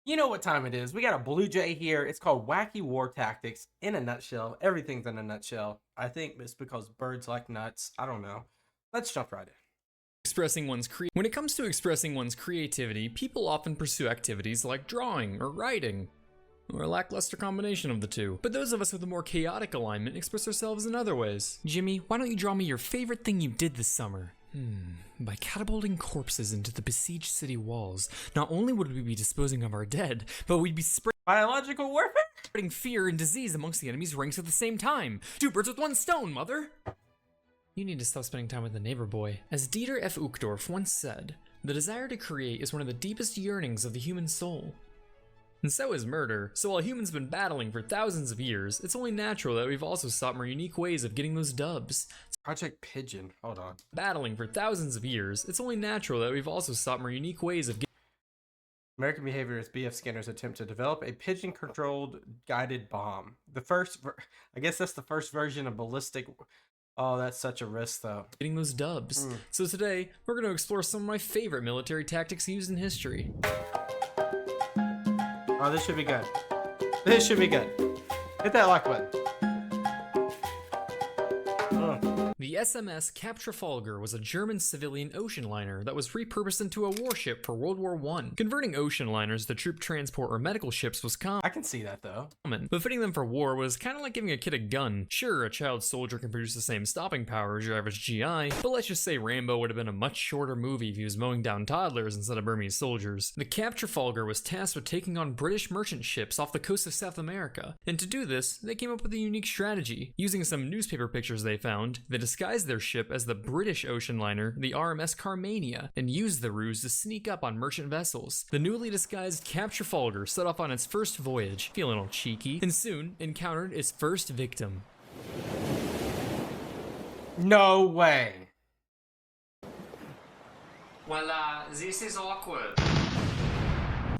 You know what time it is. We got a BlueJay here. It's called Wacky War Tactics in a nutshell. Everything's in a nutshell. I think it's because birds like nuts. I don't know. Let's jump right in. When it comes to expressing one's creativity, people often pursue activities like drawing or writing, or a lackluster combination of the two. But those of us with a more chaotic alignment express ourselves in other ways. Jimmy, why don't you draw me your favorite thing you did this summer? By catapulting corpses into the besieged city walls, not only would we be disposing of our dead, but we'd be Biological warfare? spreading fear and disease amongst the enemy's ranks at the same time. Two birds with one stone, mother! You need to stop spending time with the neighbor boy. As Dieter F. Uchtdorf once said, the desire to create is one of the deepest yearnings of the human soul. And so is murder. So while humans have been battling for thousands of years, it's only natural that we've also sought more unique ways of getting those dubs. Project Pigeon. Hold on. Battling for thousands of years, it's only natural that we've also sought more unique ways of American behaviorist B.F. Skinner's attempt to develop a pigeon-controlled guided bomb. I guess that's the first version of ballistic. Oh, that's such a risk, though. getting those dubs. So today, we're going to explore some of my favorite military tactics used in history. Oh, this should be good. This should be good. Hit that like button. The SMS Cap Trafalgar was a German civilian ocean liner that was repurposed into a warship for World War I. Converting ocean liners to troop transport or medical ships was I can see that, though. common, but fitting them for war was kind of like giving a kid a gun. Sure, a child soldier can produce the same stopping power as your average GI, but let's just say Rambo would have been a much shorter movie if he was mowing down toddlers instead of Burmese soldiers. The Cap Trafalgar was tasked with taking on British merchant ships off the coast of South America, and to do this, they came up with a unique strategy. Using some newspaper pictures they found, they disguised their ship as the British ocean liner, the RMS Carmania, and used the ruse to sneak up on merchant vessels. The newly disguised Cap Trafalgar set off on its first voyage, feeling all cheeky, and soon encountered its first victim. No way. Well, this is awkward.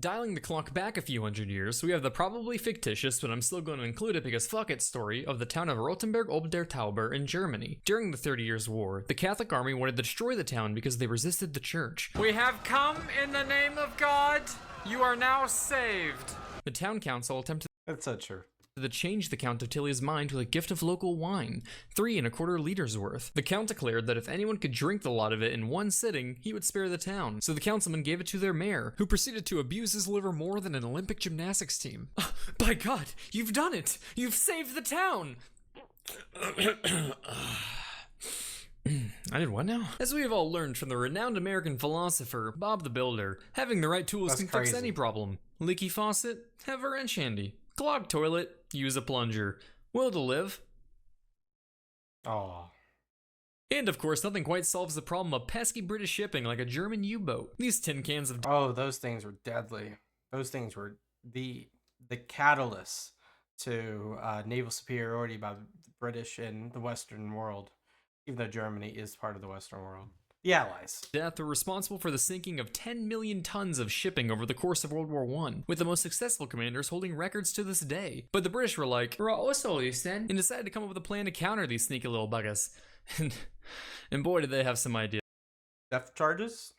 Dialing the clock back a few hundred years, we have the probably fictitious, but I'm still going to include it because fuck it, story of the town of Rothenburg ob der Tauber in Germany. During the 30 Years' War, the Catholic army wanted to destroy the town because they resisted the church. We have come in the name of God. You are now saved. The town council attempted That's so true. to change the Count of Tilly's mind with a gift of local wine, 3¼ liters worth. The Count declared that if anyone could drink the lot of it in one sitting, he would spare the town. So the councilman gave it to their mayor, who proceeded to abuse his liver more than an Olympic gymnastics team. By God, you've done it! You've saved the town! I did what now? As we have all learned from the renowned American philosopher, Bob the Builder, having the right tools That's can fix crazy. any problem. Leaky faucet? Have a wrench handy. Clogged toilet? Use a plunger. Will to live? Oh. And of course, nothing quite solves the problem of pesky British shipping like a German U-boat. These tin cans of Oh, those things were deadly. Those things were the catalyst to naval superiority by the British in the Western world, even though Germany is part of the Western world. The Allies. death were responsible for the sinking of 10 million tons of shipping over the course of World War I, with the most successful commanders holding records to this day. But the British were like, "We're also then," and decided to come up with a plan to counter these sneaky little buggers. And boy, did they have some ideas. Depth charges?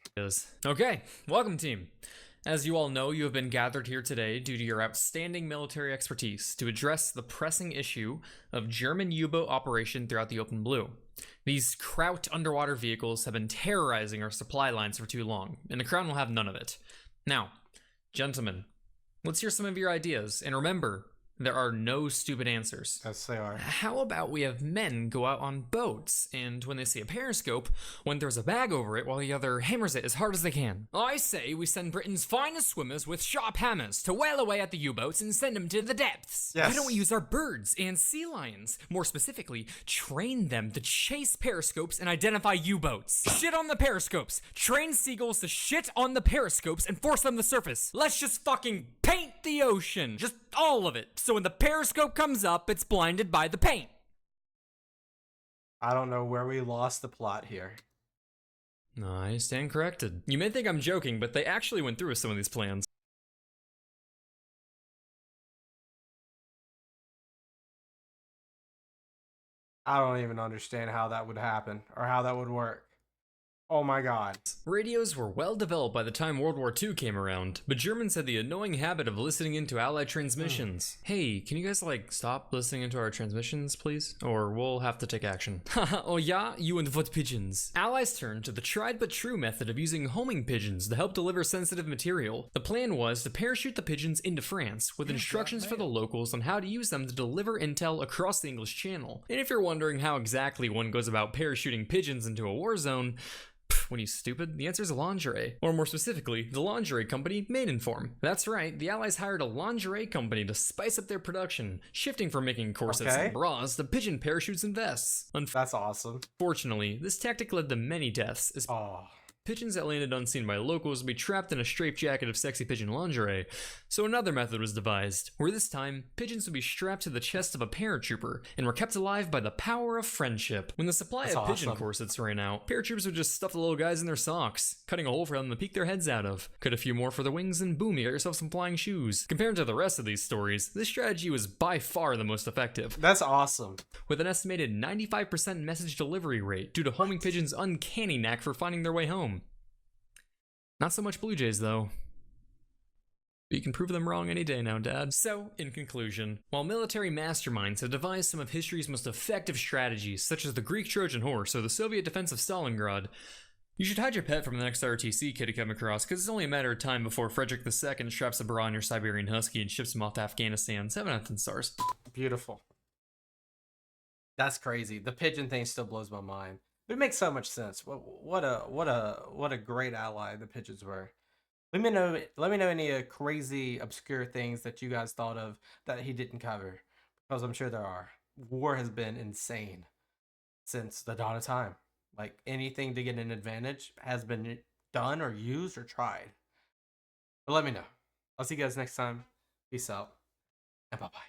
Okay, welcome team. As you all know, you have been gathered here today due to your outstanding military expertise to address the pressing issue of German U-boat operation throughout the open blue. These Kraut underwater vehicles have been terrorizing our supply lines for too long, and the Crown will have none of it. Now, gentlemen, let's hear some of your ideas, and remember, there are no stupid answers. Yes, they are. How about we have men go out on boats, and when they see a periscope, one throws a bag over it while the other hammers it as hard as they can? I say we send Britain's finest swimmers with sharp hammers to whale away at the U-boats and send them to the depths. Yes. Why don't we use our birds and sea lions? More specifically, train them to chase periscopes and identify U-boats. Shit on the periscopes. Train seagulls to shit on the periscopes and force them to surface. Let's just fucking paint the ocean. Just all of it. So when the periscope comes up, it's blinded by the paint. I don't know where we lost the plot here. I stand corrected. You may think I'm joking, but they actually went through with some of these plans. I don't even understand how that would happen or how that would work. Oh my god. Radios were well developed by the time World War II came around, but Germans had the annoying habit of listening into Allied transmissions. Hey, can you guys stop listening into our transmissions, please? Or we'll have to take action. Haha, oh yeah, you and what pigeons? Allies turned to the tried but true method of using homing pigeons to help deliver sensitive material. The plan was to parachute the pigeons into France, with instructions for the locals on how to use them to deliver intel across the English Channel. And if you're wondering how exactly one goes about parachuting pigeons into a war zone, when you stupid, the answer is lingerie. Or more specifically, the lingerie company Maidenform. That's right, the Allies hired a lingerie company to spice up their production, shifting from making corsets and bras to pigeon parachutes and vests. That's awesome. Unfortunately, this tactic led to many deaths, as pigeons that landed unseen by locals would be trapped in a straitjacket of sexy pigeon lingerie. So another method was devised, where this time, pigeons would be strapped to the chest of a paratrooper and were kept alive by the power of friendship. When the supply of pigeon corsets ran out, paratroopers would just stuff the little guys in their socks, cutting a hole for them to peek their heads out of. Cut a few more for their wings and boom, you got yourself some flying shoes. Compared to the rest of these stories, this strategy was by far the most effective. That's awesome. With an estimated 95% message delivery rate due to homing pigeons' uncanny knack for finding their way home. Not so much BlueJays, though. But you can prove them wrong any day now, Dad. So, in conclusion, while military masterminds have devised some of history's most effective strategies, such as the Greek Trojan horse or the Soviet defense of Stalingrad, you should hide your pet from the next RTC kid you come across, because it's only a matter of time before Frederick II straps a bra on your Siberian Husky and ships him off to Afghanistan. 7 out of 10 stars. Beautiful. That's crazy. The pigeon thing still blows my mind. It makes so much sense. What a great ally the pigeons were. Let me know any crazy obscure things that you guys thought of that he didn't cover, because I'm sure there are. War has been insane since the dawn of time. Like, anything to get an advantage has been done or used or tried. But let me know. I'll see you guys next time. Peace out and bye-bye.